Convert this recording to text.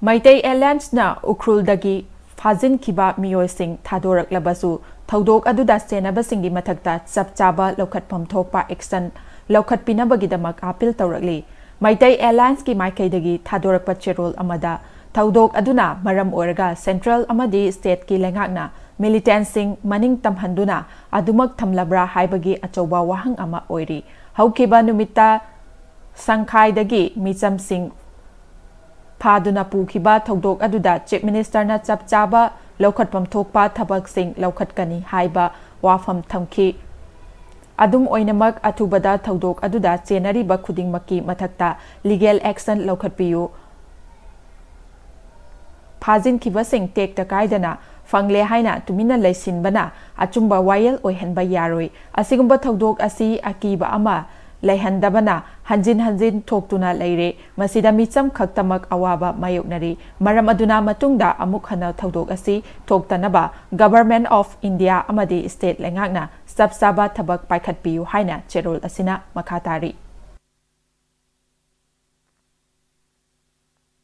Meitei Alliance na Ukhrul Dagi Phajikhiba Meeoi Thadoraklabasu Thoudok Aduda Chenabasing MATHAKTA CHABA LOUKHATPHAM THOKPA Action LOUKHATPINABAGIDAMAK appeal TOURAKLI Meitei Alliance ki Maikaidagi Thadorakpa Cherol amada Thoudok Aduna maram oiraga Central amadi State ki lengakna militant sing maning tamhanduna adumak thamlabra haibagi achauba wahang ama oiri haukiba numita sangkhaidagi micham sing Phaduna Pukhiba Thoudok Aduda Chief Minister na CHABA LOUKHATPHAM THOKPA Thabak Sing Loukhatkani haiba wafam thamki Adum oinamak athubada Thoudok Aduda Chenariba khudingmaki mathakta legal action loukhatpiyu Phajikhiba sing tek takaidana fangle haina tumina leisinbana achumba wayel oihanba yaroi asigumba Thoudok asi akiba ama leihandabana hanjin thoktuna leire masida micham khaktamak awaba mayoknari maram aduna matungda amuk hana Thoudok asi thoktanaba Government of India amadi state lengakna CHABA thabak paikhatpiyu haina cherol asina makhatari